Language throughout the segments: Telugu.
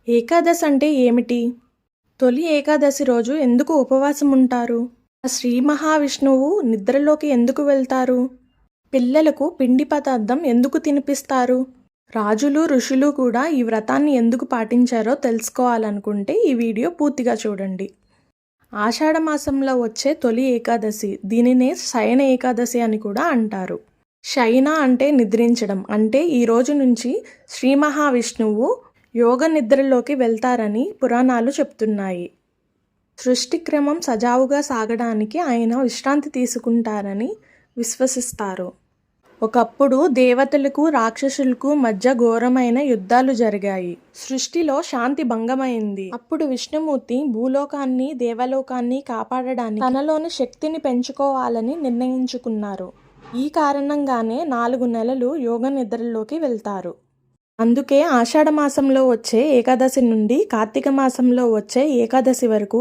ఏకాదశి అంటే ఏమిటి? తొలి ఏకాదశి రోజు ఎందుకు ఉపవాసం ఉంటారు? శ్రీ మహావిష్ణువు నిద్రలోకి ఎందుకు వెళ్తారు? పిల్లలకు పిండి పదార్థం ఎందుకు తినిపిస్తారు? రాజులు ఋషులు కూడా ఈ వ్రతాన్ని ఎందుకు పాటించారో తెలుసుకోవాలనుకుంటే ఈ వీడియో పూర్తిగా చూడండి. ఆషాఢ మాసంలో వచ్చే తొలి ఏకాదశి, దీనినే శయన ఏకాదశి అని కూడా అంటారు. శయన అంటే నిద్రించడం, అంటే ఈ రోజు నుంచి శ్రీ మహావిష్ణువు యోగ నిద్రలోకి వెళ్తారని పురాణాలు చెప్తున్నాయి. సృష్టి క్రమం సజావుగా సాగడానికి ఆయన విశ్రాంతి తీసుకుంటారని విశ్వసిస్తారు. ఒకప్పుడు దేవతలకు రాక్షసులకు మధ్య ఘోరమైన యుద్ధాలు జరిగాయి. సృష్టిలో శాంతి భంగమైంది. అప్పుడు విష్ణుమూర్తి భూలోకాన్ని దేవలోకాన్ని కాపాడడానికి తనలోని శక్తిని పెంచుకోవాలని నిర్ణయించుకున్నారు. ఈ కారణంగానే 4 నెలలు యోగ నిద్రలోకి వెళ్తారు. అందుకే ఆషాఢ మాసంలో వచ్చే ఏకాదశి నుండి కార్తీక మాసంలో వచ్చే ఏకాదశి వరకు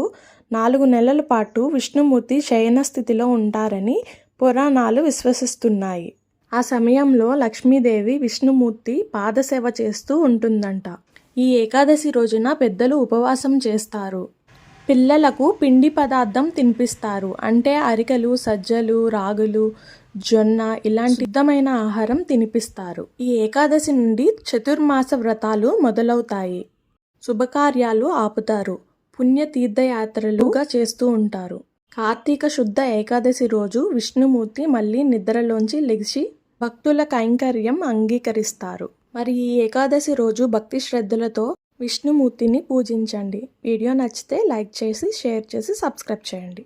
4 నెలల పాటు విష్ణుమూర్తి శయన స్థితిలో ఉంటారని పురాణాలు విశ్వసిస్తున్నాయి. ఆ సమయంలో లక్ష్మీదేవి విష్ణుమూర్తి పాదసేవ చేస్తూ ఉంటుందంట. ఈ ఏకాదశి రోజున పెద్దలు ఉపవాసం చేస్తారు. పిల్లలకు పిండి పదార్థం తినిపిస్తారు. అంటే అరికెలు, సజ్జలు, రాగులు, జొన్న ఇలాంటి సిద్ధమైన ఆహారం తినిపిస్తారు. ఈ ఏకాదశి నుండి చతుర్మాస వ్రతాలు మొదలవుతాయి. శుభకార్యాలు ఆపుతారు. పుణ్య తీర్థయాత్రలుగా చేస్తూ ఉంటారు. కార్తీక శుద్ధ ఏకాదశి రోజు విష్ణుమూర్తి మళ్ళీ నిద్రలోంచి లెగిసి భక్తుల కైంకర్యం అంగీకరిస్తారు. మరి ఈ ఏకాదశి రోజు భక్తి శ్రద్ధలతో విష్ణుమూర్తిని పూజించండి. వీడియో నచ్చితే లైక్ చేసి, షేర్ చేసి, సబ్స్క్రైబ్ చేయండి.